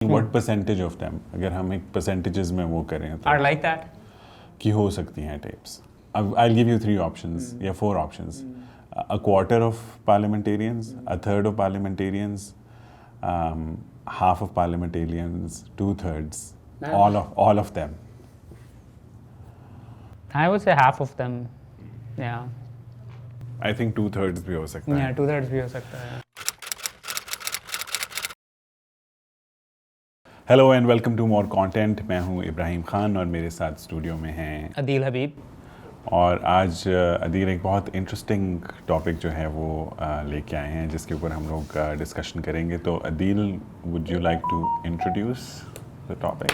What percentage of them, अगर हम एक percentages में वो करें तो I like that. कि हो सकती हैं tapes. I'll give you 3 options या 4 options. A quarter of parliamentarians, a third of parliamentarians, half of parliamentarians, 2/3, all of them. I would say half of them. Yeah. I think 2/3 भी हो सकता है. Yeah, 2/3 भी हो सकता है. Hello and welcome to more content. मैं हूं इब्राहिम खान और मेरे साथ स्टूडियो में हैं अदील हबीब. और आज अदील एक बहुत इंटरेस्टिंग टॉपिक जो है वो लेके आए हैं जिसके ऊपर हम लोग डिस्कशन करेंगे. तो Adeel, would you like to introduce the topic?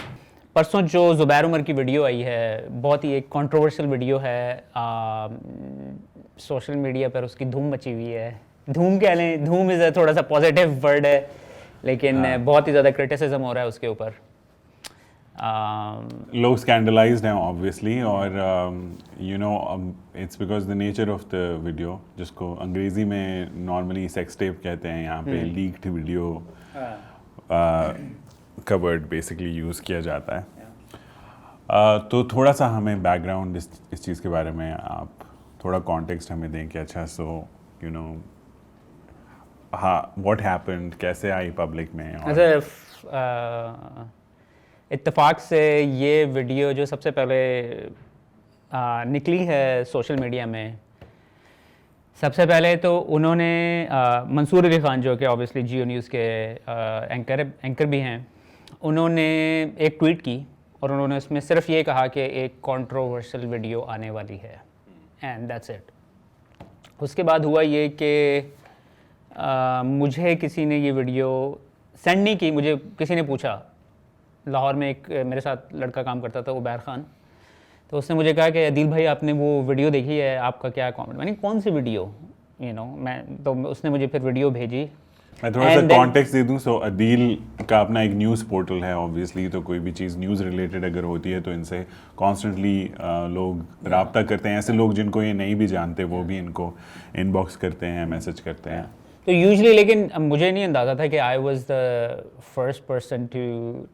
परसों जो ज़ुबैर उमर की वीडियो आई है, बहुत ही एक कंट्रोवर्शियल वीडियो है. सोशल मीडिया पर उसकी धूम मची हुई है. धूम कह लें, धूम इज़ थोड़ा सा पॉजिटिव वर्ड है, लेकिन बहुत ही ज़्यादा क्रिटिसिज्म हो रहा है उसके ऊपर. लोग स्कैंडलाइज्ड हैं ऑब्वियसली, और you know it's because the nature of the video, जिसको अंग्रेज़ी में नॉर्मली सेक्स टेप कहते हैं, यहाँ पे लीक्ड वीडियो का वर्ड बेसिकली यूज़ किया जाता है. तो थोड़ा सा हमें बैकग्राउंड इस चीज़ के बारे में आप थोड़ा कॉन्टेक्स्ट हमें दें कि अच्छा, सो यू नो हाँ, व्हाट हैपेंड, कैसे आई पब्लिक में? इत्तेफाक से ये वीडियो जो सबसे पहले निकली है सोशल मीडिया में, सबसे पहले तो उन्होंने मंसूर अली ख़ान, जो कि ऑब्वियसली जियो न्यूज़ के एंकर भी हैं, उन्होंने एक ट्वीट की और उन्होंने उसमें सिर्फ ये कहा कि एक कंट्रोवर्शियल वीडियो आने वाली है, एंड दैट्स इट. उसके बाद हुआ ये कि मुझे किसी ने ये वीडियो सेंड नहीं की. मुझे किसी ने पूछा, लाहौर में एक मेरे साथ लड़का काम करता था, उबैर ख़ान, तो उसने मुझे कहा कि अदील भाई, आपने वो वीडियो देखी है, आपका क्या कमेंट? मैंने कौन सी वीडियो, मैं तो उसने मुझे फिर वीडियो भेजी. मैं थोड़ा सा कॉन्टेक्स्ट दे दूं. सो अदील का अपना एक न्यूज़ पोर्टल है ऑब्वियसली, तो कोई भी चीज़ न्यूज़ रिलेटेड अगर होती है तो इनसे कॉन्स्टेंटली लोग रब्ता करते हैं. ऐसे लोग जिनको ये नहीं भी जानते वो भी इनको इनबॉक्स करते हैं, मैसेज करते हैं. तो यूजली, लेकिन मुझे नहीं अंदाज़ा था कि I was the first person to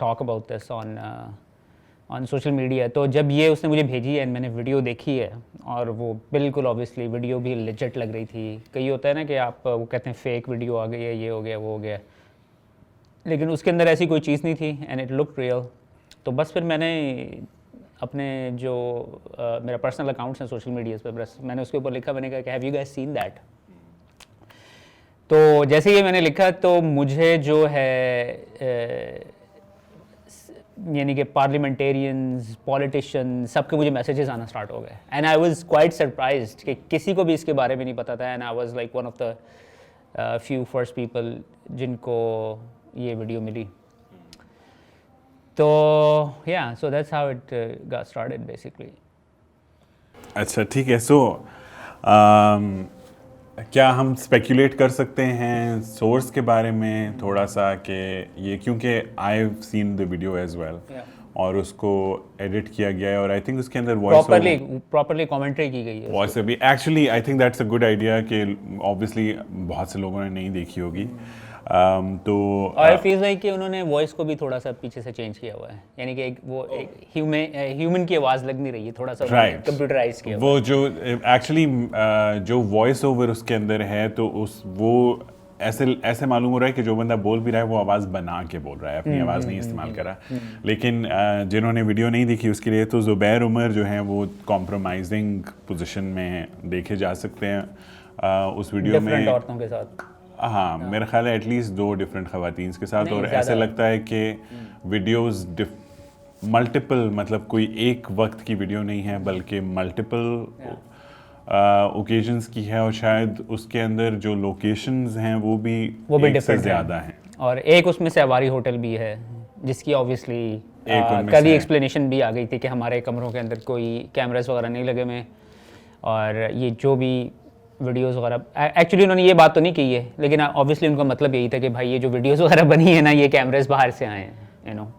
talk about this on social media. तो जब ये उसने मुझे भेजी है, मैंने वीडियो देखी है, और वो बिल्कुल ऑब्वियसली वीडियो भी लेजिट लग रही थी. कई होता है ना कि आप वो कहते हैं फेक वीडियो आ गई है, ये हो गया, वो हो गया, लेकिन उसके अंदर ऐसी कोई चीज़ नहीं थी, एंड इट लुक रियल. तो बस फिर मैंने अपने जो मेरा पर्सनल अकाउंट्स हैं सोशल मीडिया पे, बस मैंने उसके ऊपर लिखा. मैंने कहा कि have you guys seen that? तो जैसे ये मैंने लिखा, तो मुझे जो है यानी कि पार्लियामेंटेरियंस, पॉलिटिशियन, सबके मुझे मैसेजेस आना स्टार्ट हो गए, and I was quite surprised कि किसी को भी इसके बारे में नहीं पता था. And I was like one of the few first people जिनको ये वीडियो मिली. तो या, so that's how it got started basically. अच्छा, ठीक है. सो क्या हम स्पेकुलेट कर सकते हैं सोर्स के बारे में थोड़ा सा, कि ये, क्योंकि I have seen the video as well, और उसको एडिट किया गया है, और आई थिंक उसके अंदर वॉइस प्रॉपर्ली कमेंट्री की गई है. वॉइस भी actually I think that's a good idea, कि ऑब्वियसली बहुत से लोगों ने नहीं देखी होगी. तो और फील लाइक कि उन्होंने वॉइस को भी थोड़ा सा पीछे से चेंज किया हुआ है, यानी कि एक ह्यूमन की आवाज़ लग नहीं रही है, थोड़ा सा कंप्यूटराइज किया हुआ है. वो जो एक्चुअली जो वॉइस ओवर उसके अंदर है, तो वो ऐसे मालूम हो रहा है कि जो बंदा बोल भी रहा है वो आवाज़ बना के बोल रहा है, अपनी आवाज़ नहीं इस्तेमाल कर रहा. लेकिन जिन्होंने वीडियो नहीं देखी उसके लिए तो ज़ुबैर उमर जो हैं वो कॉम्प्रोमाइजिंग पोजीशन में देखे जा सकते हैं उस वीडियो में, डिफरेंट औरतों के साथ. हाँ, मेरा ख्याल है एटलीस्ट 2 डिफरेंट ख़वातीन के साथ. और ऐसा लगता है कि वीडियोस मल्टीपल, मतलब कोई एक वक्त की वीडियो नहीं है, बल्कि मल्टीपल ओकेजन्स की है, और शायद उसके अंदर जो लोकेशंस हैं वो भी डिफरेंट ज़्यादा हैं. और एक उसमें से अवारी होटल भी है, जिसकी ऑब्वियसली कल ही एक्सप्लेनेशन भी आ गई थी कि हमारे कमरों के अंदर कोई कैमरास वगैरह नहीं लगे हुए, और ये जो भी वीडियोस वगैरह, एक्चुअली उन्होंने ये बात तो नहीं की है, लेकिन ऑब्वियसली उनका मतलब यही था कि भाई ये जो वीडियोस वगैरह बनी है ना, ये कैमरास बाहर से आए हैं,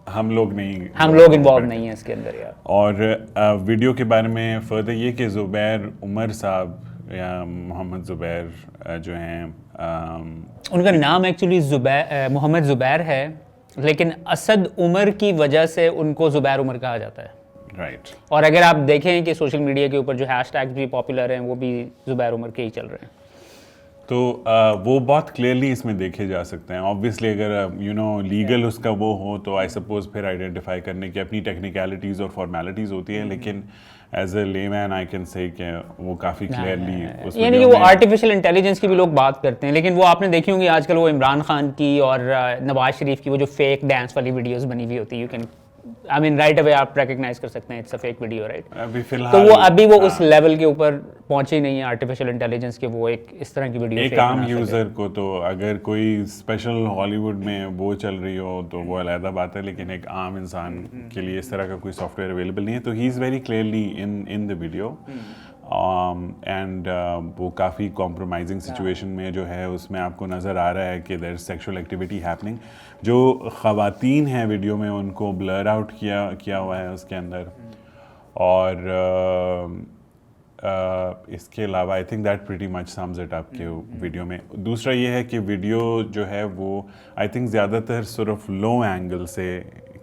हम लोग इन्वॉल्व नहीं हैं इसके अंदर यार. और वीडियो के बारे में फर्दर ये कि ज़ुबैर उमर साहब या मोहम्मद ज़ुबैर जो हैं, उनका नाम एक्चुअली मोहम्मद ज़ुबैर है, लेकिन असद उमर की वजह से उनको ज़ुबैर उमर कहा जाता है। राइट। और अगर आप देखें कि सोशल मीडिया के ऊपर जो हैशटैग्स भी पॉपुलर हैं वो भी ज़ुबैर उमर के ही चल रहे हैं। तो वो बहुत क्लियरली इसमें देखे जा सकते हैं। ऑब्वियसली अगर लीगल उसका वो हो तो आई सपोज फिर आइडेंटिफाई करने की अपनी टेक्निकलिटीज़ और फॉर्मेलिटीज़ होती हैं, लेकिन as a layman I can say कि वो काफ़ी क्लियरली उस यानी कि वो आर्टिफिशियल इंटेलिजेंस की भी लोग बात करते हैं, लेकिन वो आपने देखी होंगी आजकल वो इमरान खान की और नवाज शरीफ की वो जो फेक डांस वाली वीडियोस बनी हुई होती है, you can I mean right away आप रिकग्नाइज कर सकते हैं it's a fake video, right. अभी तो फिलहाल वो अभी वो उस लेवल के ऊपर पहुंचे ही नहीं है आर्टिफिशियल इंटेलिजेंस के, वो एक इस तरह की वीडियो एक आम यूज़र को तो अगर कोई स्पेशल हॉलीवुड में वो चल रही हो तो वो अलग बात है, लेकिन एक आम इंसान के लिए इस तरह का कोई सॉफ्टवेयर अवेलेबल नहीं है। तो he is very clearly in the video and वो काफ़ी कॉम्प्रोमाइजिंग सिचुएशन में जो है उसमें आपको नज़र आ रहा है कि there is sexual activity happening. जो ख़वातीन हैं वीडियो में उनको ब्लर आउट किया हुआ है उसके अंदर। और इसके अलावा I think that pretty much sums it up के वीडियो में। दूसरा ये है कि वीडियो जो है वो आई थिंक ज़्यादातर सिर्फ लो एंगल से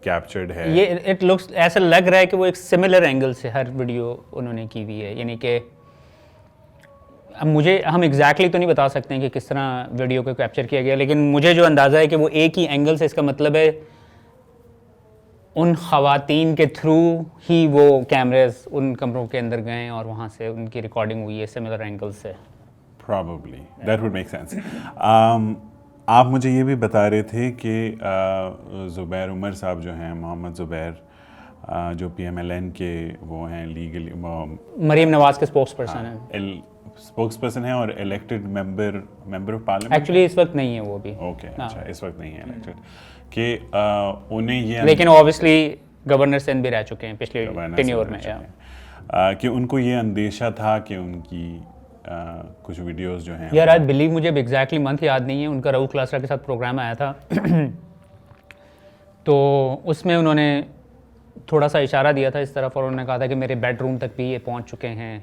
कैप्चर्ड है। ये इट लुक्स ऐसा लग रहा है कि वो एक सिमिलर एंगल से हर वीडियो उन्होंने की हुई है, यानी कि अब हम एग्जैक्टली तो नहीं बता सकते हैं कि किस तरह वीडियो को कैप्चर किया गया, लेकिन मुझे जो अंदाज़ा है कि वो एक ही एंगल से, इसका मतलब है उन ख़वातीन के थ्रू ही वो कैमरेज उन कमरों के अंदर गए और वहाँ से उनकी रिकॉर्डिंग हुई है सिमिलर एंगल से। Probably that would make sense. आप मुझे ये भी बता रहे थे कि ज़ुबैर उमर साहब जो हैं, मोहम्मद ज़ुबैर, जो PMLN के वो हैं लीगली, मरीम नवाज के स्पोक्स पर्सन हैं, स्पोक्स पर्सन है और elected member of parliament. Actually इस वक्त नहीं है वो भी। ओके अच्छा, इस वक्त नहीं है इलेक्टेड कि उन्हें ये, लेकिन ऑब्वियसली गवर्नर सिंध भी रह चुके हैं पिछले टेन्योर में, कि उनको ये अंदेशा था कि उनकी कुछ वीडियोस जो हैं यार आई बिलीव, मुझे एग्जैक्टली मंथ याद नहीं है, उनका रऊफ क्लासरा के साथ प्रोग्राम आया था तो उसमें उन्होंने थोड़ा सा इशारा दिया था इस तरफ और उन्होंने कहा था कि मेरे बेडरूम तक भी ये पहुंच चुके हैं।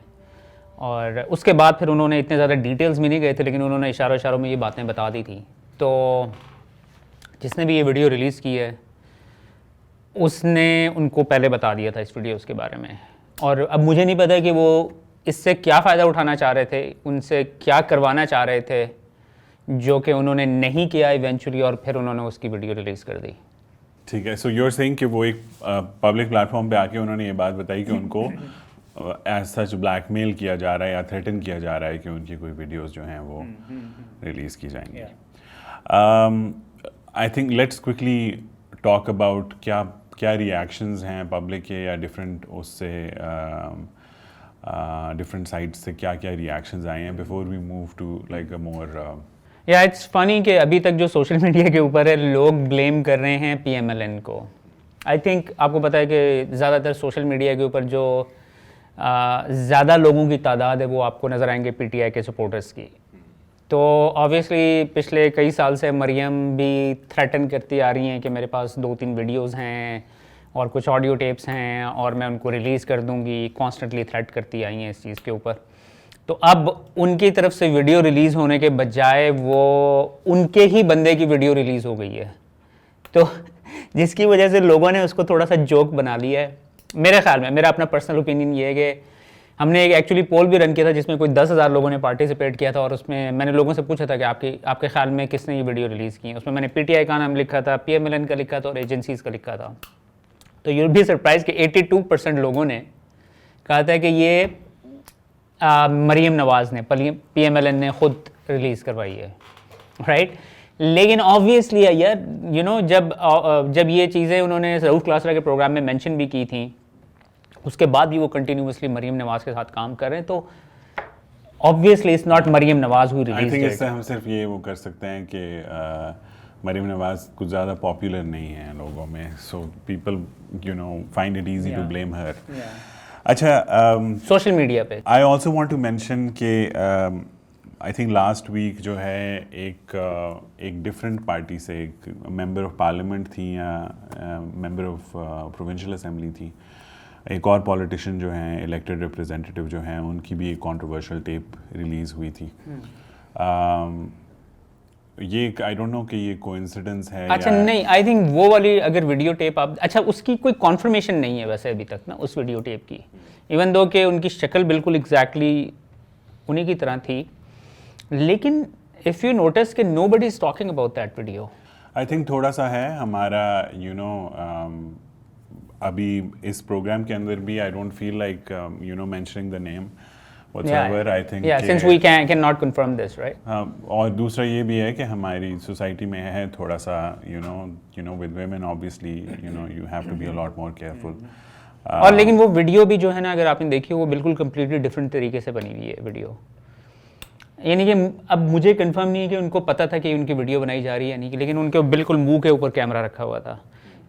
और उसके बाद फिर उन्होंने इतने ज़्यादा डिटेल्स में नहीं गए थे, लेकिन उन्होंने इशारों में ये बातें बता दी थी। तो जिसने भी ये वीडियो रिलीज़ की है उसने उनको पहले बता दिया था इस वीडियोस के बारे में। और अब मुझे नहीं पता कि वो इससे क्या फ़ायदा उठाना चाह रहे थे, उनसे क्या करवाना चाह रहे थे, जो कि उन्होंने नहीं किया इवेंचुअली, और फिर उन्होंने उसकी वीडियो रिलीज़ कर दी। ठीक है, सो यू आर सेइंग कि वो एक पब्लिक प्लेटफॉर्म पे आके उन्होंने ये बात बताई कि उनको एज सच ब्लैकमेल किया जा रहा है या थ्रेटन किया जा रहा है कि उनकी कोई वीडियोस जो हैं वो रिलीज़ की जाएंगी। I think let's quickly talk about क्या रिएक्शंस हैं पब्लिक के या डिफरेंट उससे डिफरेंट साइट्स से क्या रिएक्शंस आए हैं before we move to like a more. या इट्स फनी कि अभी तक जो सोशल मीडिया के ऊपर है लोग ब्लेम कर रहे हैं PMLN को। आई थिंक आपको पता है कि ज़्यादातर सोशल मीडिया के ऊपर जो ज़्यादा लोगों की तादाद है वो आपको नज़र आएंगे PTI के सपोर्टर्स की। तो ऑब्वियसली पिछले कई साल से मरियम भी थ्रेटन करती आ रही हैं कि मेरे पास 2-3 वीडियोस हैं और कुछ ऑडियो टेप्स हैं और मैं उनको रिलीज़ कर दूंगी, कॉन्स्टेंटली थ्रेट करती आई हैं इस चीज़ के ऊपर। तो अब उनकी तरफ से वीडियो रिलीज़ होने के बजाय वो उनके ही बंदे की वीडियो रिलीज़ हो गई है, तो जिसकी वजह से लोगों ने उसको थोड़ा सा जोक बना लिया है। मेरे ख्याल में, मेरा अपना पर्सनल ओपिनियन ये है कि हमने एक एक्चुअली पोल भी रन किया था जिसमें कोई 10,000 लोगों ने पार्टिसिपेट किया था और उसमें मैंने लोगों से पूछा था कि आपके ख्याल में किसने ये वीडियो रिलीज़ की है। उसमें मैंने PTI का नाम लिखा था, PMLN का लिखा था और एजेंसीज़ का लिखा था। तो यूल बी सरप्राइज कि 82% लोगों ने कहा था कि ये मरीम नवाज़ ने, PMLN ने खुद रिलीज़ करवाई है, राइट। लेकिन ऑब्वियसली यार यू नो जब ये चीज़ें उन्होंने रऊफ क्लासरा के प्रोग्राम में मेंशन भी की थी, उसके बाद भी वो कंटिन्यूसली मरीम नवाज़ के साथ काम कर रहे हैं, तो obviously it's not Maryam Nawaz who release. I think इससे हम सिर्फ ये वो कर सकते हैं कि मरीम नवाज़ कुछ ज़्यादा पॉपुलर नहीं है लोगों में, so people find it easy to blame her. अच्छा, सोशल मीडिया पे I also want to mention कि आई थिंक लास्ट वीक जो है एक डिफरेंट पार्टी से एक मेंबर ऑफ पार्लियामेंट थी या मेंबर ऑफ प्रोविंशियल असेंबली थी, एक और पॉलिटिशियन जो हैं, इलेक्टेड रिप्रेजेंटेटिव जो हैं, उनकी भी एक कंट्रोवर्शियल टेप रिलीज़ हुई थी। ये आई डोंट नो कि ये कोइंसिडेंस है अच्छा या नहीं, आई थिंक वो वाली अगर वीडियो टेप आप, अच्छा उसकी कोई कॉन्फर्मेशन नहीं है वैसे अभी तक ना उस वीडियो टेप की, इवन दो कि उनकी शक्ल बिल्कुल एग्जैक्टली उन्हीं की तरह थी, लेकिन इफ़ यू नोटिस कि nobody is talking about that video. I think थोड़ा सा है हमारा अभी इस प्रोग्राम के अंदर भी I don't feel like mentioning the name whatever. I think since we can not confirm this right. हाँ, और दूसरा ये भी है कि हमारी सोसाइटी में है थोड़ा सा with women obviously you have to be a lot more careful. और लेकिन वो वीडियो भी जो है ना, अगर आपने देखी हो, वो बिल्कुल कम्प्लीटली डिफरेंट तरीके से बनी हुई है वीडियो। यानी कि अब मुझे कंफर्म नहीं है कि उनको पता था कि उनकी वीडियो बनाई जा रही है नहीं, लेकिन उनके बिल्कुल मुंह के ऊपर कैमरा रखा हुआ था,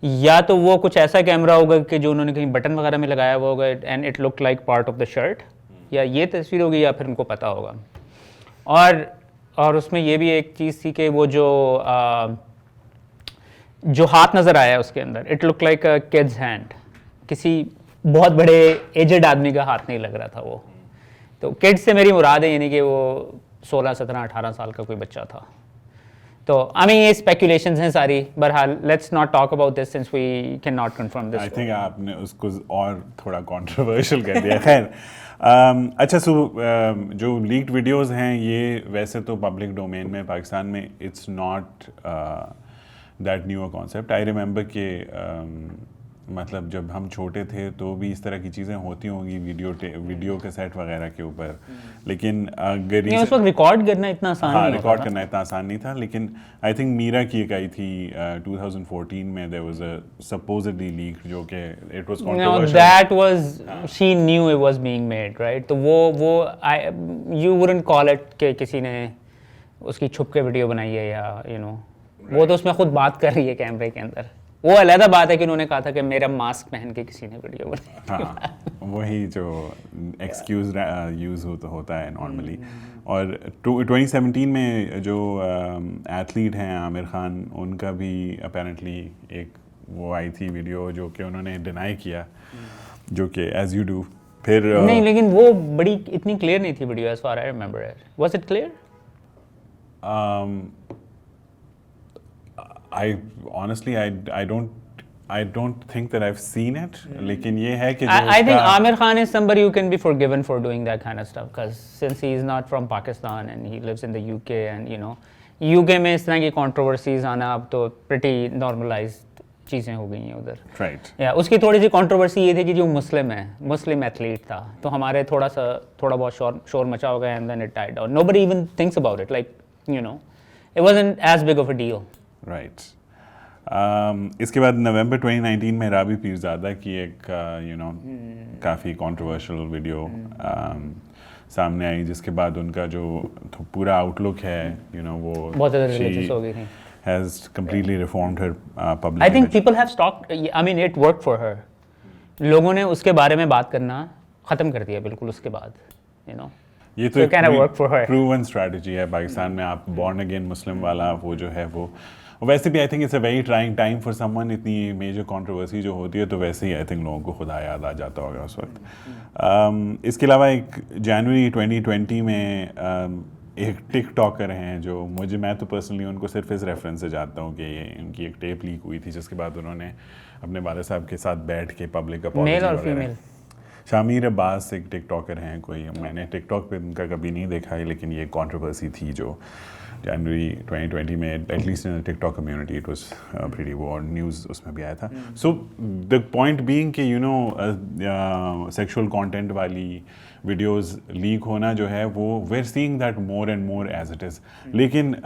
या तो वो कुछ ऐसा कैमरा होगा कि जो उन्होंने कहीं बटन वगैरह में लगाया हुआ होगा and it look like part of the shirt, या ये तस्वीर होगी या फिर उनको पता होगा। और उसमें ये भी एक चीज़ थी कि वो जो हाथ नज़र आया उसके अंदर, it look like a kids hand, किसी बहुत बड़े एजेड आदमी का हाथ नहीं लग रहा था वो। तो किड्स से मेरी मुराद है यानी कि वो 16, 17, 18 साल का कोई बच्चा था। तो आई मीन ये स्पेकुलेशंस हैं सारी, बहरहाल let's not talk about this since we can not confirm this. I think आपने उसको और थोड़ा कंट्रोवर्शियल कर दिया। खैर अच्छा, जो लीक्ड वीडियोस हैं ये वैसे तो पब्लिक डोमेन में पाकिस्तान में it's not that new a concept. I remember कि मतलब जब हम छोटे थे तो भी इस तरह की चीज़ें होती होंगी वीडियो के सेट वगैरह के ऊपर, लेकिन अगर उस वक्त रिकॉर्ड करना इतना आसान नहीं रिकॉर्ड करना इतना आसान नहीं था। लेकिन आई थिंक मीरा की एक आई थी 2014 में, there was a supposedly leak जो कि it was controversial. That was she knew it was being made right. तो वो यू वुडंट कॉल इट कि किसी ने उसकी छुप के वीडियो बनाई है या वो तो उसमें खुद बात कर रही है कैमरे के अंदर। वो अलग बात है कि उन्होंने कहा था कि मेरा मास्क पहन के किसी ने वीडियो बनाई। हाँ, वही जो एक्सक्यूज यूज़ होता है नॉर्मली। और 2017 में जो एथलीट हैं आमिर खान, उनका भी अपेरेंटली एक वो आई थी वीडियो जो कि उन्होंने डिनाई किया, जो कि एज यू डू। फिर नहीं, लेकिन वो बड़ी इतनी क्लियर नहीं थी video as far I remember it. Was it clear? honestly I don't think that I've seen it, लेकिन ये है कि I think Amir Khan is somebody who can be forgiven for doing that kind of stuff because since he is not from Pakistan and he lives in the UK and UK में इस तरह की controversies आना अब तो pretty normalized चीज़ें हो गई हैं उधर। Right. या उसकी थोड़ी सी controversy ये थी कि जो मुस्लिम एथलीट था, तो हमारे थोड़ा बहुत शोर मचा होगा and then it died down. Nobody even thinks about it, like it wasn't as big of a deal. Right. इसके बाद नवंबर 2019 में राबी पीरज़ादा की एक काफ़ी कंट्रोवर्शियल वीडियो सामने आई, जिसके बाद उनका जो पूरा आउटलुक है वो बहुत ज़्यादा रिलीजियस हो गई थी। has completely reformed her public I think image. people have stopped, I mean it worked for her. लोगों ने उसके बारे में बात करना ख़त्म कर दिया बिल्कुल उसके बाद, ये तो एक प्रूवन स्ट्रैटेजी है पाकिस्तान में। आप बॉर्न अगेन मुस्लिम वाला वो जो है वो वैसे भी I think it's a very trying time for someone. इतनी मेजर कंट्रोवर्सी जो होती है तो वैसे ही आई थिंक लोगों को खुदा याद आ जाता होगा उस वक्त। इसके अलावा एक जनवरी 2020 में एक टिकटॉकर हैं जो मैं तो पर्सनली उनको सिर्फ इस रेफरेंस से जानता हूँ कि उनकी एक टेप लीक हुई थी, जिसके बाद उन्होंने अपने वाले साहब के साथ बैठ के पब्लिक मेल और फीमेल शामिर अब्बास एक टिकटॉकर हैं कोई, मैंने टिकटॉक पे उनका कभी नहीं देखा है, लेकिन ये कंट्रोवर्सी थी जो जनवरी 2020 में at least in TikTok community it was pretty वो न्यूज़ उसमें भी आया था। सो द पॉइंट बीइंग कि सेक्सुअल कंटेंट वाली वीडियोस लीक होना जो है वो वी आर सीइंग दैट मोर एंड मोर एज इट इज़। लेकिन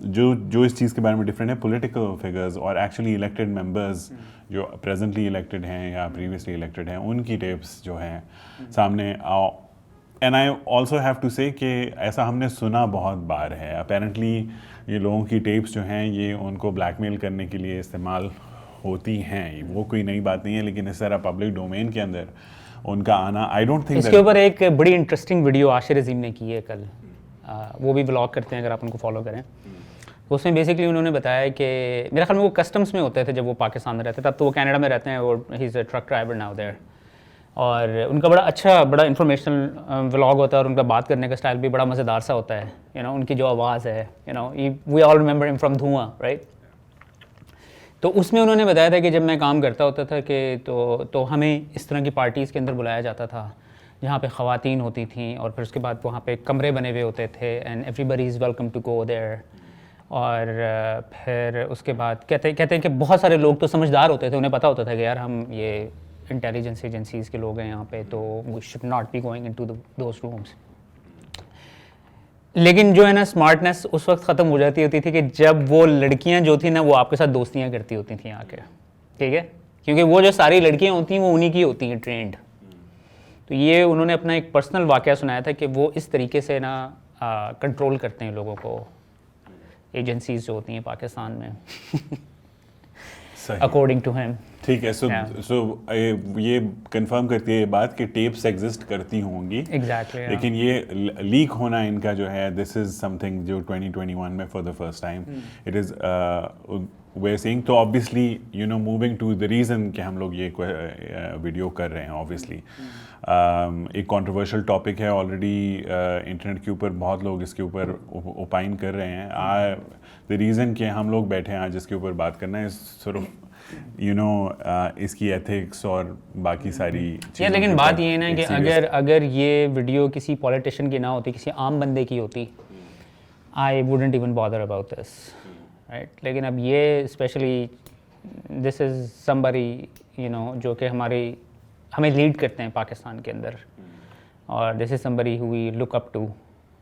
जो इस चीज़ के बारे में डिफरेंट है, पॉलिटिकल फिगर्स और एक्चुअली इलेक्टेड मेंबर्स जो प्रेजेंटली इलेक्टेड हैं या प्रीवियसली इलेक्टेड हैं, उनकी टेप्स जो हैं सामने आओ। And I also have to say कि ऐसा हमने सुना बहुत बार है। अपेरेंटली ये लोगों की टेप्स जो हैं ये उनको ब्लैकमेल करने के लिए इस्तेमाल होती हैं, वो कोई नई बात नहीं है। लेकिन इस तरह पब्लिक डोमेन के अंदर उनका आना आई डोंट थिंक। इसके ऊपर एक बड़ी इंटरेस्टिंग वीडियो आशिर अजीम ने की है कल, वो भी व्लॉग करते हैं अगर आप उनको फॉलो करें। उसमें बेसिकली उन्होंने बताया कि मेरे ख्याल में वो कस्टम्स में होते थे जब वो पाकिस्तान में रहते, तब तो वो कनाडा में रहते हैं और he is a truck driver now there. और उनका बड़ा इंफॉर्मेशनल व्लॉग होता है और उनका बात करने का स्टाइल भी बड़ा मज़ेदार सा होता है, उनकी जो आवाज़ है, we all remember him from Dhuan, right. तो उसमें उन्होंने बताया था कि जब मैं काम करता होता था कि तो हमें इस तरह की पार्टीज़ के अंदर बुलाया जाता था जहाँ पे ख़वातीन होती थी और फिर उसके बाद वहाँ पे कमरे बने हुए होते थे and everybody is welcome to go there. और फिर उसके बाद कहते हैं कि बहुत सारे लोग तो समझदार होते थे, उन्हें पता होता था कि यार हम ये इंटेलिजेंस एजेंसीज़ के लोग हैं यहाँ पे, तो we should not be going into those rooms. लेकिन जो है ना, स्मार्टनेस उस वक्त ख़त्म हो जाती होती थी कि जब वो लड़कियां जो थी ना वो आपके साथ दोस्तियां करती होती थी आके, ठीक है, क्योंकि वो जो सारी लड़कियां होती हैं वो उन्हीं की होती हैं ट्रेंड। तो ये उन्होंने अपना एक पर्सनल वाक़या सुनाया था कि वो इस तरीके से ना कंट्रोल करते हैं लोगों को, एजेंसीज जो होती हैं पाकिस्तान में, अकॉर्डिंग टू हिम। ठीक है, सो ये कंफर्म करती है ये बात कि टेप्स एग्जिस्ट करती होंगी, एग्जैक्टली, लेकिन ये लीक होना इनका जो है, दिस इज समथिंग जो 2021 में for the first time it is we saying. तो obviously moving to the reason कि हम लोग ये वीडियो कर रहे हैं, ऑब्वियसली एक कंट्रोवर्शियल टॉपिक है ऑलरेडी, इंटरनेट के ऊपर बहुत लोग इसके ऊपर ओपाइन कर रहे हैं। द रीज़न कि हम लोग बैठे हैं आज इसके ऊपर बात करना है, सॉर्ट ऑफ इसकी एथिक्स और बाकी सारी चीज़ें। लेकिन बात ये है ना कि अगर ये वीडियो किसी पॉलिटिशियन की ना होती, किसी आम बंदे की होती, I wouldn't even bother about this, right. लेकिन अब ये स्पेशली दिस इज़ समबडी जो कि हमें लीड करते हैं पाकिस्तान के अंदर, और this is somebody who we look up to,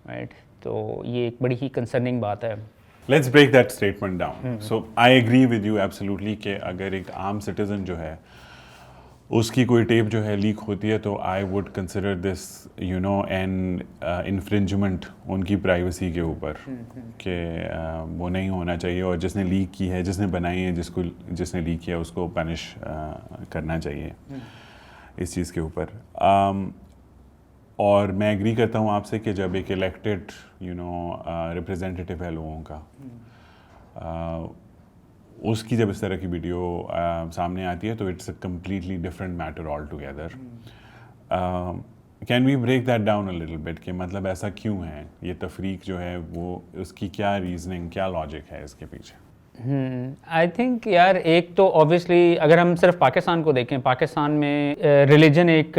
right. तो ये एक बड़ी ही कंसर्निंग बात है। Let's break that statement down. So I agree with you absolutely कि अगर एक आम सिटीज़न जो है उसकी कोई टेप जो है लीक होती है, तो I would consider this an infringement उनकी प्राइवेसी के ऊपर, कि वो नहीं होना चाहिए, और जिसने लीक की है, जिसने बनाई है, जिसने लीक किया उसको पनिश करना चाहिए इस चीज़ के ऊपर। और मैं एग्री करता हूँ आपसे कि जब एक इलेक्टेड रिप्रेजेंटेटिव है लोगों का, उसकी जब इस तरह की वीडियो सामने आती है तो it's a completely different matter altogether. Can we break that down a little bit कि मतलब ऐसा क्यों है, ये तफरीक जो है वो उसकी क्या रीजनिंग, क्या लॉजिक है इसके पीछे? आई थिंक यार, एक तो ऑब्वियसली अगर हम सिर्फ पाकिस्तान को देखें, पाकिस्तान में रिलीजन एक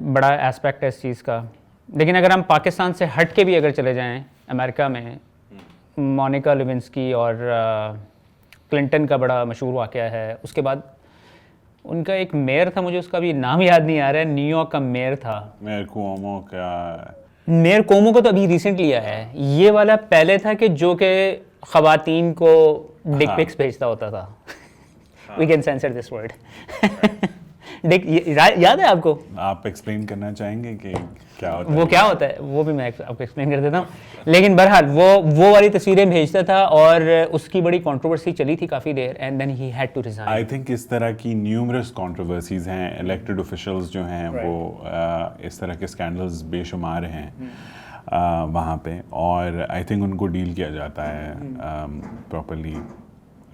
बड़ा एस्पेक्ट है इस चीज़ का। लेकिन अगर हम पाकिस्तान से हट के भी अगर चले जाएं, अमेरिका में मोनिका लेविंस्की और क्लिंटन का बड़ा मशहूर वाक़या है। उसके बाद उनका एक मेयर था, मुझे उसका भी नाम याद नहीं आ रहा है, न्यूयॉर्क का मेयर था, मेयर कोमो का। मेयर कोमो को तो अभी रिसेंटली आया है। ये वाला पहले था कि जो कि ख़वातीन को डिक पिक्स भेजता होता था। We can censor this word. Dick याद है आपको? आप एक्सप्लेन करना चाहेंगे कि क्या होता है? वो क्या होता है वो भी मैं आपको एक्सप्लेन कर देता हूँ। लेकिन बहरहाल वो वाली तस्वीरें भेजता था और उसकी बड़ी कंट्रोवर्सी चली थी काफ़ी देर, and then he had to resign. I think इस तरह की न्यूमरस कंट्रोवर्सीज हैं, इलेक्टेड ऑफिशियल्स जो हैं वो इस तरह के स्कैंडल्स बेशुमार हैं वहाँ पे, और आई थिंक उनको डील किया जाता है प्रॉपरली,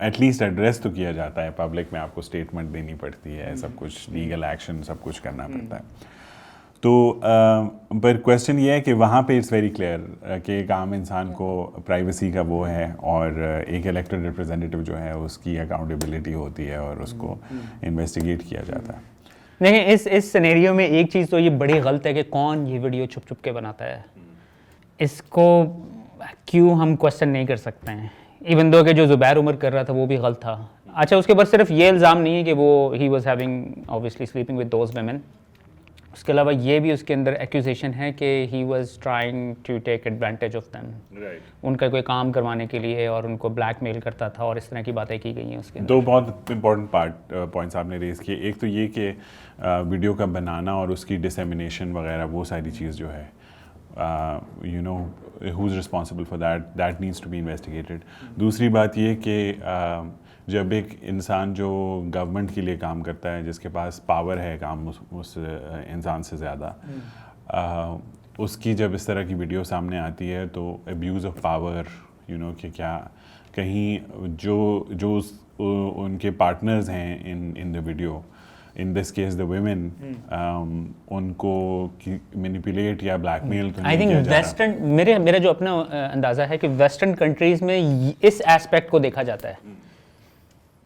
एटलीस्ट एड्रेस तो किया जाता है। पब्लिक में आपको स्टेटमेंट देनी पड़ती है, सब कुछ लीगल एक्शन सब कुछ करना पड़ता है। तो पर क्वेश्चन ये है कि वहाँ पे इट्स वेरी क्लियर कि एक आम इंसान को प्राइवेसी का वो है, और एक इलेक्टेड रिप्रेजेंटेटिव जो है उसकी अकाउंटेबिलिटी होती है और उसको इन्वेस्टिगेट किया जाता है। देखिए, इस सिनेरियो में एक चीज़ तो ये बड़ी गलत है कि कौन ये वीडियो छुप छुप के बनाता है। इसको क्यों हम क्वेश्चन नहीं कर सकते हैं, इवन दो कि जो ज़ुबैर उमर कर रहा था वो भी गलत था। अच्छा, उसके ऊपर सिर्फ ये इल्ज़ाम नहीं है कि वो he was having obviously sleeping with those women, उसके अलावा ये भी उसके अंदर एक्यूजेशन है कि he was trying to take advantage of them, उनका कोई काम करवाने के लिए, और उनको ब्लैकमेल करता था, और इस तरह की बातें की गई हैं उसके अंदर। दो बहुत इंपॉर्टेंट पॉइंट्स आपने रेज किए। एक तो ये कि वीडियो का बनाना और उसकी डिसेमिनेशन वगैरह वो सारी चीज़ जो है, who's responsible for that needs to be investigated. दूसरी बात ये कि जब एक इंसान जो गवर्नमेंट के लिए काम करता है, जिसके पास पावर है काम उस इंसान से ज़्यादा, उसकी जब इस तरह की वीडियो सामने आती है तो अब्यूज़ ऑफ पावर, कि क्या कहीं जो उनके पार्टनर्स हैं in the video, in this case the women उनको मैनिपुलेट या ब्लैकमेल तो आई नहीं थिंक किया जा रहा। वेस्टर्न मेरा जो अपना अंदाज़ा है कि वेस्टर्न कंट्रीज़ में इस एस्पेक्ट को देखा जाता है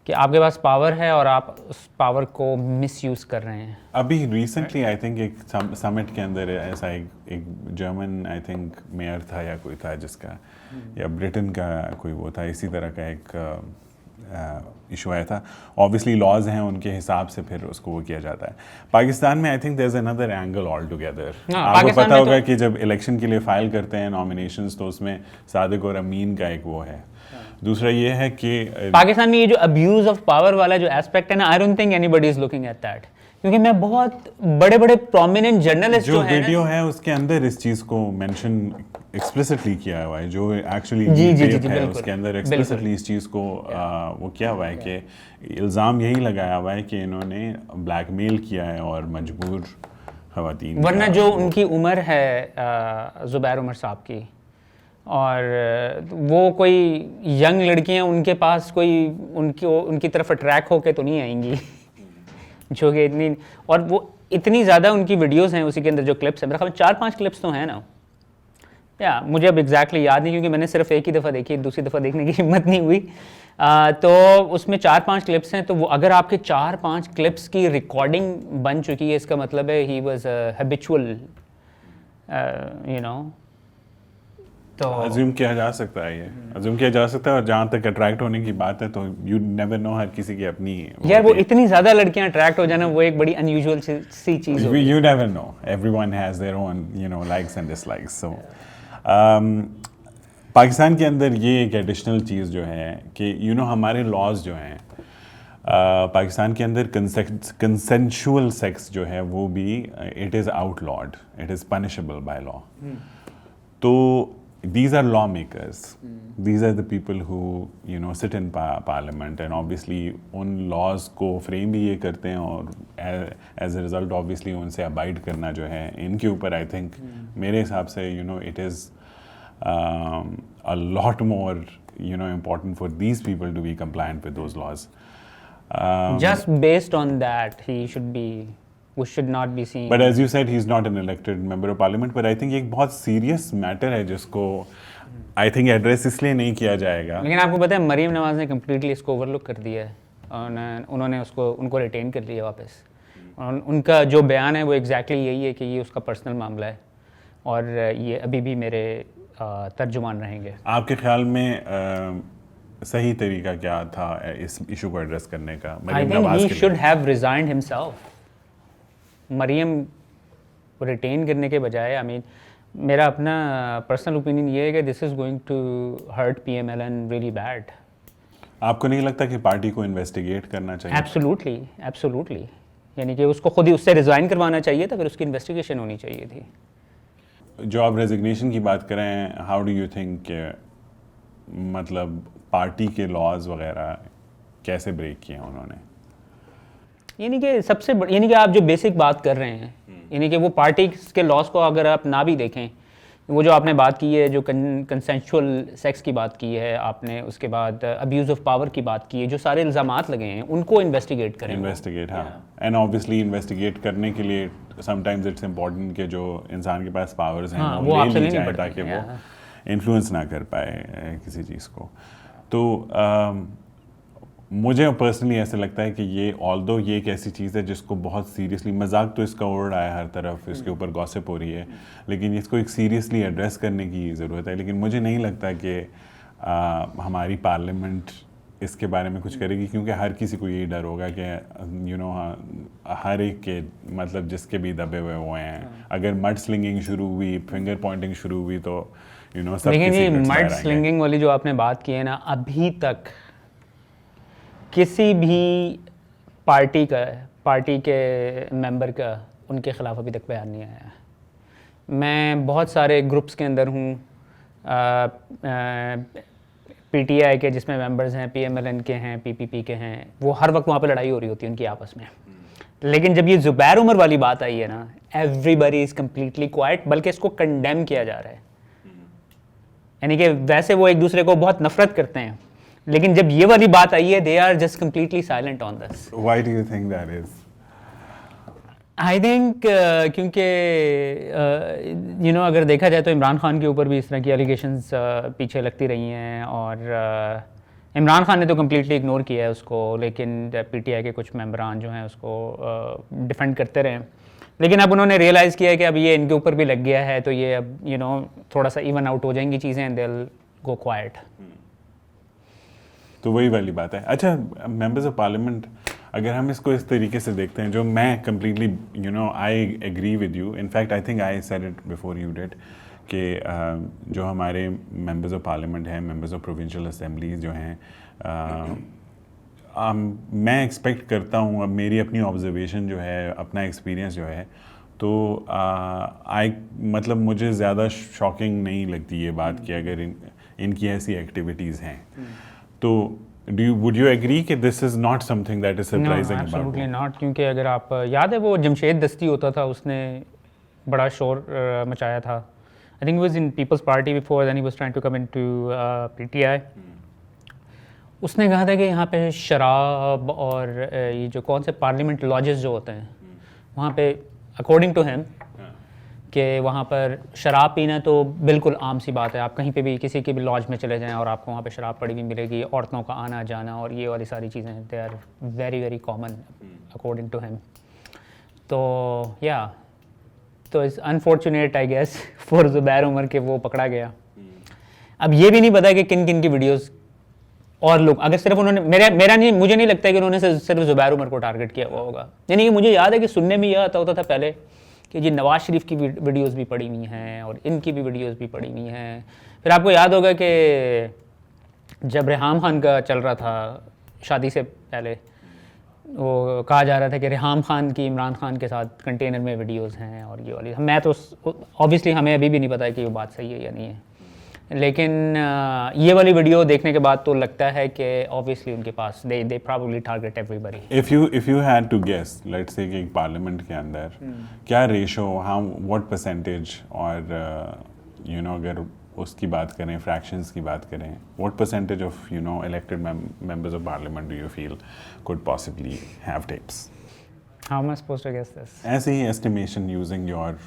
कि आपके पास पावर है और आप उस पावर को मिसयूज़ कर रहे हैं। अभी रिसेंटली आई थिंक एक समिट के अंदर ऐसा एक जर्मन आई थिंक मेयर था या कोई था जिसका या ब्रिटेन का कोई वो था, इसी तरह का एक इशू आया था। ऑब्वियसली लॉज हैं उनके हिसाब से फिर उसको वो किया जाता है। पाकिस्तान में I think there is another angle altogether. आपको पाकिस्तान पता में होगा तो- कि जब इलेक्शन के लिए फाइल करते हैं नॉमिनेशंस तो उसमें सादिक और अमीन का एक वो है। दूसरा ये है कि पाकिस्तान में ये जो अब्यूज़ ऑफ पावर वाला जो एस्पेक्ट है ना, I don't think anybody is looking at that, क्योंकि मैं बहुत बड़े बड़े प्रोमिनेंट जर्नलिस्ट जो जो हैं वीडियो है उसके अंदर इस चीज़ को मेंशन एक्सप्लिसिटली किया हुआ है, जो एक्चुअली जी, जी, जी, है बिल्कुल, उसके अंदर बिल्कुल। एक्सप्लिसिटली इस चीज़ को वो किया हुआ है कि इल्ज़ाम यही लगाया हुआ है कि इन्होंने ब्लैकमेल किया है और मजबूर ख़वातीन वरना का जो वो- उनकी उम्र है ज़ुबैर उमर साहब की, और वो कोई यंग लड़कियां उनके पास कोई उनकी तरफ अट्रैक्ट होके तो नहीं आएंगी जो कि इतनी, और वो इतनी ज़्यादा उनकी वीडियोस हैं उसी के अंदर जो क्लिप्स हैं, मेरे ख्याल में 4-5 क्लिप्स तो हैं ना, या मुझे अब एग्जैक्टली याद नहीं क्योंकि मैंने सिर्फ एक ही दफ़ा देखी, दूसरी दफ़ा देखने की हिम्मत नहीं हुई। तो उसमें 4-5 क्लिप्स हैं, तो वो अगर आपके 4-5 क्लिप्स की रिकॉर्डिंग बन चुकी है, इसका मतलब है he was habitual, you know. तो अज्यूम किया जा सकता है, ये अज्यूम किया जा सकता है। और जहाँ तक अट्रैक्ट होने की बात है तो यू नेवर नो, हर किसी की अपनी यार वो इतनी ज़्यादा लड़कियां अट्रैक्ट हो जाना वो एक बड़ी अनयूजुअल सी चीज़ होगी। you never know, everyone has their own likes and dislikes, so Pakistan के अंदर ये एक एडिशनल चीज़ जो है कि हमारे लॉज जो हैं पाकिस्तान के अंदर कंसेंशुअल सेक्स जो है वो भी it is outlawed, it is punishable by law. तो these are lawmakers, these are the people who sit in parliament and obviously उन laws को frame भी ये करते हैं और as a result obviously उनसे abide करना जो है इनके ऊपर I think मेरे हिसाब से it is a lot more important for these people to be compliant with those laws. Just based on that we should not be seen. But as you said, he's not an elected member of parliament. But I think एक बहुत serious matter है जिसको I think address इसलिए नहीं किया जाएगा। लेकिन आपको पता है मरीम नवाज ने कम्प्लीटली इसको ओवरलुक कर दिया है और उन्होंने उनको रिटेन कर लिया वापस। उनका जो बयान है वो एग्जैक्टली यही है कि ये उसका पर्सनल मामला है और ये अभी भी मेरे तर्जुमान रहेंगे। आपके ख्याल में सही तरीका क्या था इस इशू को एड्रेस करने का? I think he should have resigned himself. Maryam retain करने के बजाय मेरा अपना पर्सनल ओपिनियन ये है कि this is going to hurt PMLN really bad. आपको नहीं लगता कि पार्टी को इन्वेस्टिगेट करना चाहिए? एब्सोल्युटली, यानी कि उसको खुद ही उससे रिज़ाइन करवाना चाहिए था, फिर उसकी इन्वेस्टिगेशन होनी चाहिए थी। जो आप रेजिग्नेशन की बात करें, हाउ डू यू थिंक मतलब पार्टी के लॉज वगैरह कैसे ब्रेक किए उन्होंने? यानी कि यानी कि आप जो बेसिक बात कर रहे हैं, यानी कि वो पार्टी के लॉस को अगर आप ना भी देखें, वो जो आपने बात की है, जो कंसेंशुअल सेक्स की बात की है आपने, उसके बाद अब्यूज़ ऑफ पावर की बात की है, जो सारे इल्ज़ामात लगे हैं उनको इन्वेस्टिगेट करें। इन्वेस्टिगेट, हाँ। एंड ऑब्वियसली इन्वेस्टिगेट करने के लिए समटाइम्स इट्स इम्पॉर्टेंट कि जो इंसान के पास पावर्स हैं हाँ, वो आपसे ले ली लेनी जाए पड़ती ताकि हैं, वो इन्फ्लुएंस ना कर पाए किसी चीज़ को। तो मुझे पर्सनली ऐसा लगता है कि ये ऑल्दो ये एक ऐसी चीज़ है जिसको बहुत सीरियसली, मजाक तो इसका उड़ रहा है हर तरफ, इसके ऊपर गॉसिप हो रही है, लेकिन इसको एक सीरियसली एड्रेस करने की ज़रूरत है। लेकिन मुझे नहीं लगता कि हमारी पार्लियामेंट इसके बारे में कुछ करेगी, क्योंकि हर किसी को यही डर होगा कि हर एक के मतलब जिसके भी दबे हुए वो हैं, अगर मड स्लिंगिंग शुरू हुई, फिंगर पॉइंटिंग शुरू हुई तो सब लेकिन किसी ये guts मड बाहर आएंगे। स्लिंगिंग वाली जो आपने बात की है ना, अभी तक किसी भी पार्टी के मेंबर का उनके ख़िलाफ़ अभी तक बयान नहीं आया है। मैं बहुत सारे ग्रुप्स के अंदर हूँ, PTI के जिसमें मेंबर्स हैं, PMLN के हैं, PPP के हैं, वो हर वक्त वहाँ पे लड़ाई हो रही होती है उनकी आपस में। लेकिन जब ये ज़ुबैर उमर वाली बात आई है ना, एवरीबडी इज़ कम्प्लीटली क्वाइट, बल्कि इसको कंडेम किया जा रहा है। यानी कि वैसे वो एक दूसरे को बहुत नफरत करते हैं, लेकिन जब ये वाली बात आई है, they are just completely silent on this. Why do you think that is? I think क्योंकि अगर देखा जाए तो इमरान खान के ऊपर भी इस तरह की एलिगेशंस पीछे लगती रही हैं, और इमरान खान ने तो कम्प्लीटली इग्नोर किया है उसको, लेकिन पीटीआई के कुछ मेंबरान जो हैं उसको डिफेंड करते रहे। लेकिन अब उन्होंने रियलाइज़ किया है कि अब ये इनके ऊपर भी लग गया है, तो ये अब थोड़ा सा इवन आउट हो जाएंगी चीज़ें, and they will go quite. तो वही वाली बात है। अच्छा, मेंबर्स ऑफ पार्लियामेंट, अगर हम इसको इस तरीके से देखते हैं, जो मैं completely I agree with you, in fact I think I said it before you did, कि जो हमारे मेंबर्स ऑफ पार्लियामेंट हैं, मेंबर्स ऑफ प्रोविंशियल असेंबलीज जो हैं, मैं एक्सपेक्ट करता हूँ, अब मेरी अपनी ऑब्जर्वेशन जो है, अपना एक्सपीरियंस जो है, तो मतलब मुझे ज़्यादा शॉकिंग नहीं लगती ये बात कि अगर इनकी ऐसी एक्टिविटीज़ हैं। तो would you agree कि this is not something that is surprising about absolutely not, क्योंकि अगर आप याद है वो जमशेद दस्ती होता था, उसने बड़ा शोर मचाया था। I think was in People's Party before then he was trying to come into PTI. उसने कहा था कि यहाँ पे शराब और ये जो कौन से पार्लियामेंट लॉजेस जो होते हैं वहाँ पे, अकॉर्डिंग टू हिम, कि वहाँ पर शराब पीना तो बिल्कुल आम सी बात है। आप कहीं पे भी किसी के भी लॉज में चले जाएं और आपको वहाँ पे शराब पड़ी हुई मिलेगी, औरतों का आना जाना और ये वाली सारी चीज़ें, they are very very common according to him. तो या तो it's unfortunate I guess for Zubair Umar के वो पकड़ा गया। अब ये भी नहीं पता कि किन किन की वीडियोज़ और लोग, अगर सिर्फ उन्होंने मुझे नहीं लगता कि उन्होंने सिर्फ ज़ुबैर उमर को टारगेट किया हुआ होगा। यानी कि मुझे याद है कि सुनने में यह आता होता था पहले कि जी नवाज़ शरीफ की वीडियोस भी पड़ी हुई हैं और इनकी भी वीडियोस भी पड़ी हुई हैं। फिर आपको याद होगा कि जब रेहाम खान का चल रहा था शादी से पहले, वो कहा जा रहा था कि रेहाम खान की इमरान खान के साथ कंटेनर में वीडियोस हैं और ये वाली। मैं तो ऑब्वियसली हमें अभी भी नहीं पता है कि वो बात सही है या नहीं है, लेकिन ये वाली वीडियो देखने के बाद तो लगता है कि ऑब्वियसली उनके पास they probably target everybody. If you had to guess, let's say कि पार्लियामेंट के अंदर क्या रेशो, हाउ व्हाट परसेंटेज, और अगर उसकी बात करें, फ्रैक्शंस की बात करें, what percentage of elected members of parliament do you feel could possibly have tapes? How am I supposed to guess this? ऐसे ही एस्टिमेशन यूजिंग योर,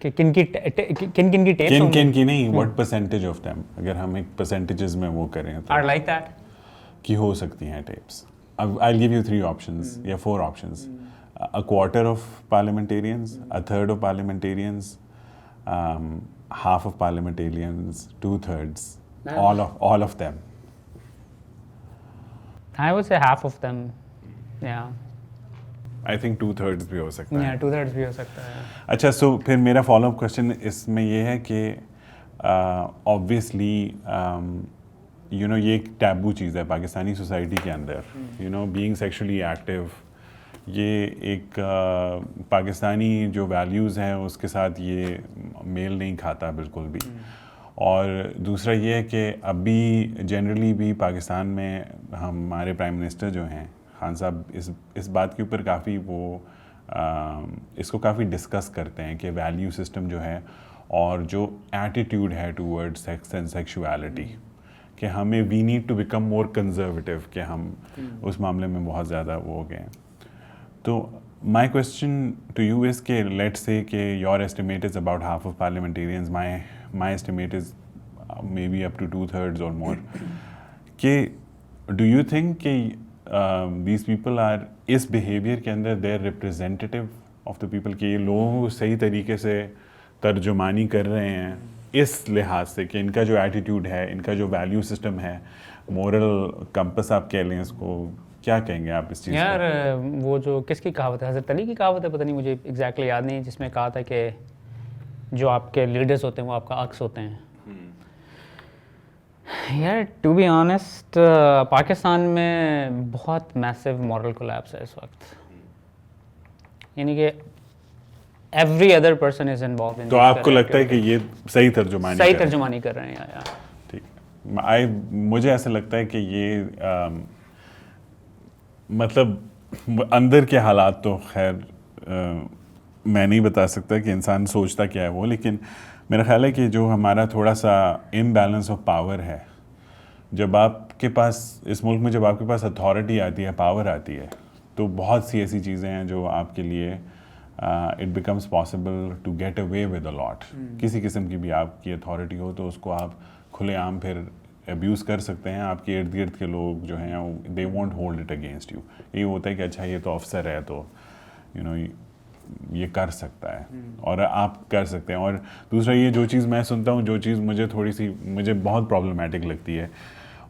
किन की टेप्स, किन की नहीं, व्हाट परसेंटेज ऑफ देम, अगर हम एक परसेंटेजेस में वो करें तो आर लाइक दैट कि हो सकती हैं टेप्स। अब आई गिव यू 3 ऑप्शंस या 4 options. A quarter of parliamentarians, a third of parliamentarians, half of parliamentarians, 2/3, all of them. I would say half of them. Yeah. I think 2/3 भी हो सकता है। Yeah, 2/3 भी हो सकता है। अच्छा, सो फिर मेरा फॉलोअप क्वेश्चन इसमें ये है कि ऑब्वियसली ये एक टैबू चीज़ है पाकिस्तानी सोसाइटी के अंदर, बीइंग सेक्सुअली एक्टिव, ये एक पाकिस्तानी जो वैल्यूज़ हैं उसके साथ ये मेल नहीं खाता बिल्कुल भी। और दूसरा ये है कि अभी जनरली भी पाकिस्तान में हमारे प्राइम मिनिस्टर जो हैं खान साहब इस बात के ऊपर काफ़ी इसको काफ़ी डिस्कस करते हैं कि वैल्यू सिस्टम जो है और जो एटीट्यूड है टूवर्ड सेक्स एंड सेक्सुअलिटी, कि हमें we need to become more conservative, कि हम उस मामले में बहुत ज़्यादा वो हो गए हैं। तो my question to you is के लेट्स से कि your estimate is about half of parliamentarians, my estimate is may be up to 2/3 और मोर, कि डू यू थिंक कि these people are इस बिहेवियर के अंदर they're representative of the people, कि ये लोगों को सही तरीके से तर्जुमानी कर रहे हैं इस लिहाज से कि इनका जो एटीट्यूड है, इनका जो वैल्यू सिस्टम है, मोरल कंपस आप कह लें इसको, क्या कहेंगे आप इस चीज़ यार वो जो किसकी कहावत है, हज़रत अली की कहावत है, पता नहीं मुझे एग्जैक्टली याद नहीं, जिसमें कहा था कि जो आपके लीडर्स होते हैं वो आपका अक्स होते हैं। यार टू बी ऑनेस्ट पाकिस्तान में बहुत मैसिव मॉरल कोलैप्स है इस वक्त, यानी कि every other person is involve in. तो आपको लगता है कि ये सही तर्जुमानी कर रहे हैं यार? ठीक, मुझे ऐसा लगता है कि ये मतलब अंदर के हालात तो खैर मैं नहीं बता सकता कि इंसान सोचता क्या है वो, लेकिन मेरा ख्याल है कि जो हमारा थोड़ा सा इम्बैलेंस ऑफ पावर है, जब आपके पास इस मुल्क में जब आपके पास अथॉरिटी आती है, पावर आती है, तो बहुत सी ऐसी चीज़ें हैं जो आपके लिए it becomes possible to get away with a lot. किसी किस्म की भी आपकी अथॉरिटी हो तो उसको आप खुलेआम फिर अब्यूज़ कर सकते हैं। आपके इर्द गिर्द के लोग जो हैं they want hold it against you. ये होता है कि अच्छा ये तो अफसर है तो यू नो ये कर सकता है और आप कर सकते हैं। और दूसरा ये जो चीज़ मैं सुनता हूँ, जो चीज़ मुझे बहुत प्रॉब्लमेटिक लगती है,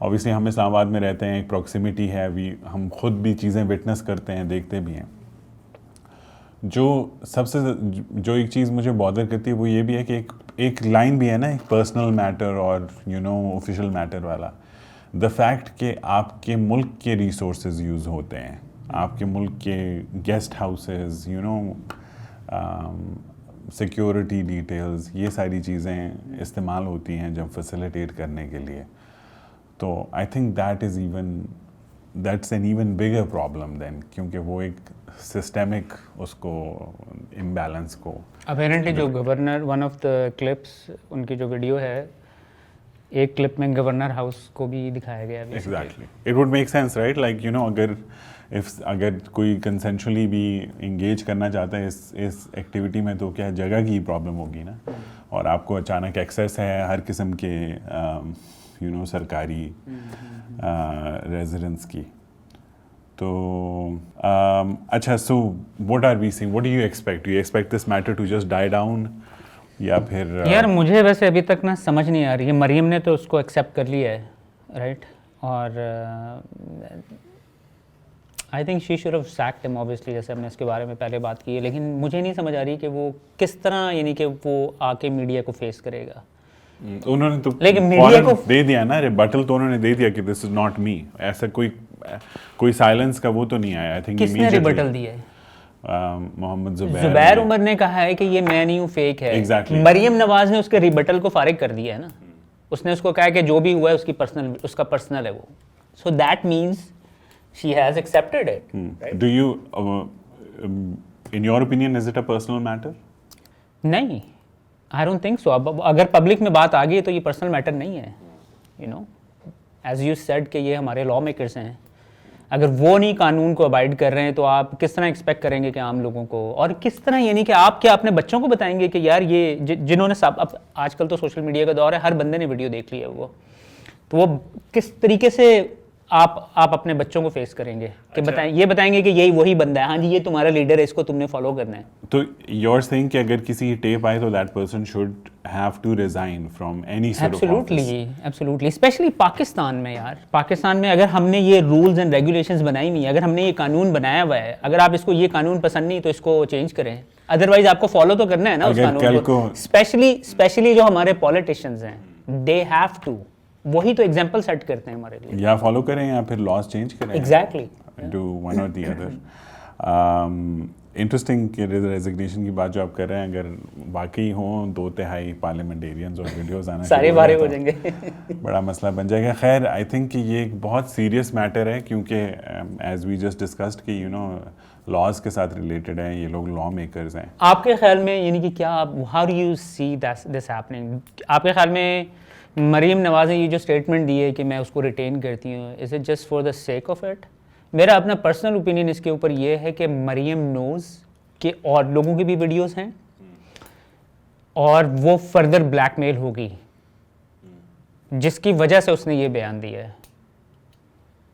ऑब्वियसली हम इस्लामाबाद में रहते हैं, एक प्रॉक्सिमिटी है, हम खुद भी चीज़ें विटनेस करते हैं, देखते भी हैं। जो एक चीज़ मुझे बॉदर करती है वो ये भी है कि एक लाइन भी है ना, एक पर्सनल मैटर और ऑफिशियल मैटर वाला। द फैक्ट कि आपके मुल्क के रिसोर्सेज यूज़ होते हैं, आपके मुल्क के गेस्ट हाउसेस, सिक्योरिटी डिटेल्स, ये सारी चीज़ें इस्तेमाल होती हैं जब फैसिलिटेट करने के लिए। तो I think that's an even bigger problem then, क्योंकि वो एक सिस्टेमिक उसको इम्बैलेंस को अपेरेंटली जो governor, one of the clips, उनकी जो वीडियो है, एक क्लिप में गवर्नर हाउस को भी दिखाया गया है। Exactly, it would make sense right, like अगर कोई कंसेंशुअली भी इंगेज करना चाहता है इस एक्टिविटी में, तो क्या जगह की प्रॉब्लम होगी ना। और आपको अचानक एक्सेस है हर किस्म के सरकारी रेजिडेंस की। तो अच्छा, so what are we seeing, what do you expect this matter to just die down, या फिर यार मुझे वैसे अभी तक ना समझ नहीं आ रही है। मरियम ने तो उसको एक्सेप्ट कर लिया है, राइट, और I think she should have sacked him obviously, जैसे हमने इसके बारे में पहले बात की है। लेकिन मुझे नहीं समझ आ रही कि वो किस तरह, यानी कि वो आके मीडिया को फेस करेगा। उन्होंने तो लेकिन मीडिया को दे दिया ना, रिबटल तो उन्होंने दे दिया कि दिस इज नॉट मी। ऐसा कोई साइलेंस का वो तो नहीं आया। आई थिंक किसने रिबटल दिया है? मोहम्मद जुबैर उमर ने कहा है कि ये मैं नहीं हूँ, फेक है। Exactly. मरियम नवाज ने उसके रिबटल को फारिग कर दिया है ना। उसने उसको कहा कि जो भी हुआ है उसका पर्सनल है वो। So that means she has accepted it. Do you in your opinion is it a personal matter? नहीं, आई डोंट थिंक सो। अब अगर पब्लिक में बात आ गई तो ये पर्सनल मैटर नहीं है। एज यू सेड कि ये हमारे लॉ मेकर्स हैं। अगर वो नहीं कानून को अबाइड कर रहे हैं तो आप किस तरह एक्सपेक्ट करेंगे कि आम लोगों को, और किस तरह, यानी कि आप क्या अपने बच्चों को बताएंगे कि यार ये जिन्होंने सब, अब आजकल तो सोशल मीडिया का दौर है, हर बंदे ने वीडियो देख ली है वो, तो वो किस तरीके से आप अपने बच्चों को फेस करेंगे कि बताएंगे कि यही वही बंदा है, हाँ जी ये तुम्हारा लीडर है, इसको तुमने फॉलो करना है। तो यू आर सेइंग कि अगर किसी की टेप आए तो that person should have to resign from any sort of office? Absolutely, specially Pakistan में। यार पाकिस्तान में अगर हमने ये रूल्स एंड रेगुलेशंस बनाई नहीं, अगर हमने ये कानून बनाया हुआ है, अगर आप इसको ये कानून पसंद नहीं तो इसको चेंज करें, अदरवाइज आपको फॉलो तो करना है ना उस कानून को। स्पेशली जो हमारे पॉलिटिशियंस हैं, दे हैव टू, वही तो एग्जांपल सेट करते हैं हमारे लिए। या फॉलो करें या फिर लॉज चेंज करें। एग्जैक्टली, डू वन और द अदर। इंटरेस्टिंग कि रेजिग्नेशन की बात जो आप कर रहे हैं, अगर वाकई हो 2/3 पार्लियामेंटेरियंस और वीडियोस आना सारे बारे हो जाएंगे बड़ा मसला बन जाएगा। खैर, आई थिंक कि ये एक बहुत सीरियस मैटर है, क्योंकि एज वी जस्ट डिस्कस्ड कि लॉज के साथ रिलेटेड है, ये लोग लॉ मेकर्स हैं। आपके ख्याल में, यानी कि क्या, how do you see this happening? आपके ख्याल में मरीम नवाज ने ये जो स्टेटमेंट दी है कि मैं उसको रिटेन करती हूँ, is it just for the sake of it? मेरा अपना पर्सनल ओपिनियन इसके ऊपर ये है कि मरीम नोज़ कि और लोगों की भी वीडियोस हैं और वो फर्दर ब्लैकमेल होगी, जिसकी वजह से उसने ये बयान दिया है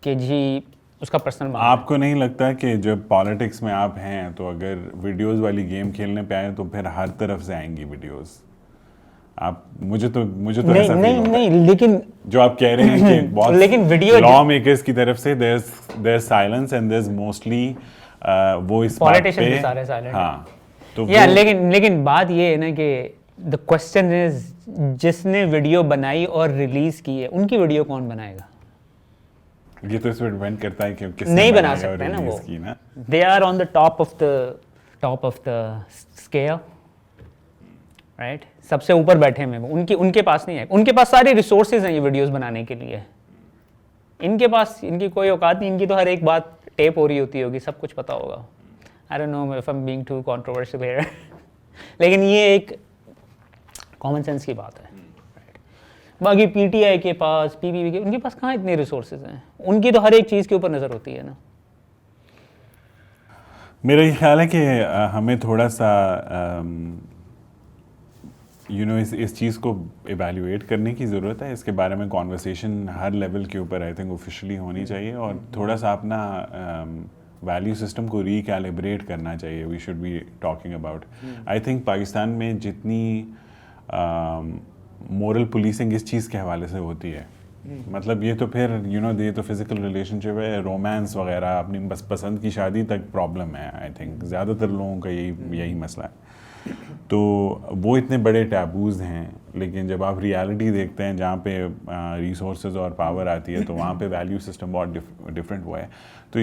कि जी उसका पर्सनल। आपको नहीं लगता कि जब पॉलिटिक्स में आप हैं तो अगर वीडियोस वाली गेम खेलने पे आए तो फिर हर तरफ से आएंगी वीडियोस? आप मुझे तो नहीं, लेकिन जो आप कह रहे हैं कि बहुत लेकिन वीडियो लॉ मेकर्स की तरफ से there's silence and there's mostly वो इस बात पे भी सारे साइलेंट। हाँ, तो लेकिन बात ये है ना कि द क्वेश्चन इज, जिसने वीडियो बनाई और रिलीज की है, उनकी वीडियो कौन बनाएगा? ये तो इस पे डिपेंड करता है कि किसने नहीं बना सकते ना वो। They are on the top of the scale, right? सबसे ऊपर बैठे हैं वो, उनके पास नहीं है। उनके पास सारे रिसोर्सेज हैं ये वीडियोस बनाने के लिए। इनकी कोई औकात नहीं, इनकी तो हर एक बात टेप हो रही होगी, सब कुछ पता होगा। I don't know if I am being too controversial here लेकिन ये एक कॉमन सेंस की बात है। बाकी पीटीआई के पास, पीपीपी के, उनके पास कहाँ इतने रिसोर्सेज हैं? उनकी तो हर एक चीज़ के ऊपर नज़र होती है ना। मेरा ये ख्याल है कि हमें थोड़ा सा इस चीज़ को इवैल्यूएट करने की ज़रूरत है। इसके बारे में कॉन्वर्सेशन हर लेवल के ऊपर आई थिंक ऑफिशियली होनी चाहिए और थोड़ा सा अपना वैल्यू सिस्टम को रिकैलिब्रेट करना चाहिए। We should be talking about, I think Pakistan में जितनी मोरल पुलिसिंग इस चीज़ के हवाले से होती है, मतलब ये तो फिर ये तो फिजिकल रिलेशनशिप है, रोमांस वगैरह अपनी बस पसंद की शादी तक प्रॉब्लम है। आई थिंक ज़्यादातर लोगों का यही मसला है। तो वो इतने बड़े टैबूज़ हैं, लेकिन जब आप रियलिटी देखते हैं जहाँ पे रिसोर्सेज और पावर आती है तो वहाँ पे वैल्यू सिस्टम बहुत डिफरेंट हुआ है। तो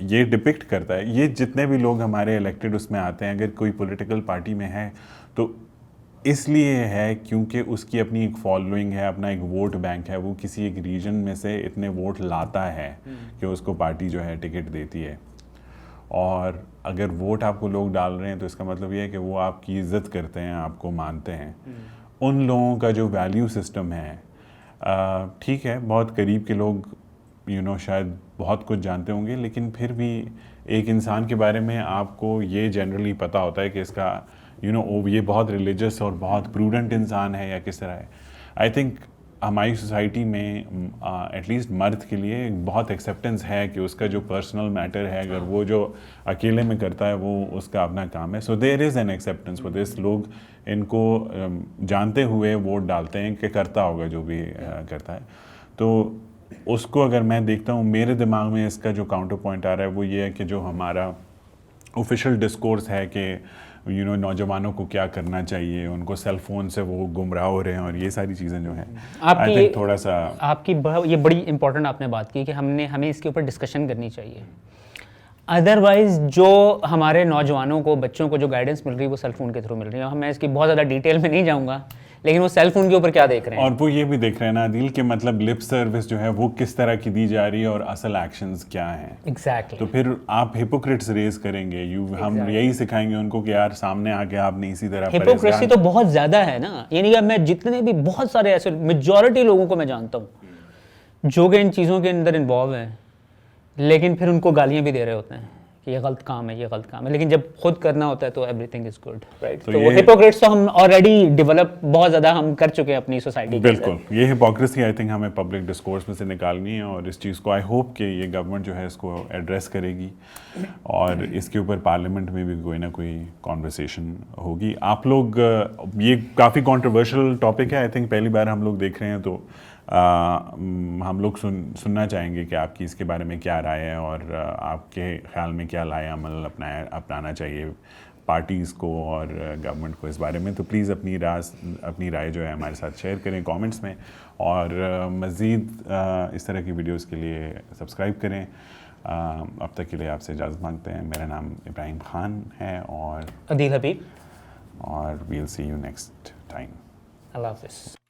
ये डिपिक्ट करता है, ये जितने भी लोग हमारे इलेक्टेड उसमें आते हैं, अगर कोई पॉलिटिकल पार्टी में है तो इसलिए है क्योंकि उसकी अपनी एक फॉलोइंग है, अपना एक वोट बैंक है, वो किसी एक रीजन में से इतने वोट लाता है कि उसको पार्टी जो है टिकट देती है। और अगर वोट आपको लोग डाल रहे हैं तो इसका मतलब ये है कि वो आपकी इज़्ज़त करते हैं, आपको मानते हैं। उन लोगों का जो वैल्यू सिस्टम है, ठीक है बहुत करीब के लोग शायद बहुत कुछ जानते होंगे, लेकिन फिर भी एक इंसान के बारे में आपको ये जनरली पता होता है कि इसका ये बहुत रिलीजियस और बहुत प्रूडेंट इंसान है या किस तरह है। आई थिंक हमारी सोसाइटी में एटलीस्ट मर्द के लिए बहुत एक्सेप्टेंस है कि उसका जो पर्सनल मैटर है, अगर वो जो अकेले में करता है वो उसका अपना काम है। So there is an acceptance for this. लोग इनको जानते हुए वोट डालते हैं कि करता होगा जो भी करता है। तो उसको अगर मैं देखता हूँ, मेरे दिमाग में इसका जो काउंटर पॉइंट आ रहा है वो ये है कि जो हमारा ऑफिशियल डिस्कोर्स है कि नौजवानों को क्या करना चाहिए, उनको सेल फोन से वो गुमराह हो रहे हैं और ये सारी चीज़ें जो हैं, आई थिंक थोड़ा सा ये बड़ी इंपॉर्टेंट आपने बात की कि हमें इसके ऊपर डिस्कशन करनी चाहिए। अदरवाइज जो हमारे नौजवानों को, बच्चों को जो गाइडेंस मिल रही है वो सेल फोन के थ्रू मिल रही है। मैं इसकी बहुत ज़्यादा डिटेल में नहीं जाऊँगा, लेकिन वो सेल फोन के ऊपर क्या देख रहे हैं और वो ये भी देख रहे हैं ना दिल के, मतलब लिप सर्विस जो है वो किस तरह की दी जा रही है और असल एक्शंस क्या हैं। एग्जैक्टली। तो फिर आप हिपोक्रेट्स रेज करेंगे, हम यही सिखाएंगे उनको कि यार सामने आके आपने इसी तरह हिपोक्रेसी तो बहुत ज़्यादा है ना। यानी कि मैं जितने भी बहुत सारे ऐसे मेजॉरिटी लोगों को मैं जानता हूँ जो कि इन चीज़ों के अंदर इन्वॉल्व हैं, लेकिन फिर उनको गालियाँ भी दे रहे होते हैं कि ये गलत काम है, ये गलत काम है, लेकिन जब खुद करना होता है तो एवरीथिंग इज गुड, राइट। तो वो हिपोक्रेट्स तो हम ऑलरेडी डेवलप बहुत ज़्यादा हम कर चुके हैं अपनी सोसाइटी। बिल्कुल, ये हिपोक्रेसी आई थिंक हमें पब्लिक डिस्कोर्स में से निकालनी है और इस चीज़ को आई होप कि ये गवर्नमेंट जो है इसको एड्रेस करेगी और इसके ऊपर पार्लियामेंट में भी कोई ना कोई कॉन्वर्सेशन होगी। आप लोग, ये काफ़ी कॉन्ट्रोवर्शियल टॉपिक है, आई थिंक पहली बार हम लोग देख रहे हैं, तो हम लोग सुनना चाहेंगे कि आपकी इसके बारे में क्या राय है और आपके ख्याल में क्या लाए अमल अपनाना चाहिए पार्टीज़ को और गवर्नमेंट को इस बारे में। तो प्लीज़ अपनी राय जो है हमारे साथ शेयर करें कमेंट्स में और मज़ीद इस तरह की वीडियोस के लिए सब्सक्राइब करें। अब तक के लिए आपसे इजाज़त मांगते हैं। मेरा नाम इब्राहिम खान है और अदील हबीब, और we'll see you next time. अल्लाह हाफ़िज़।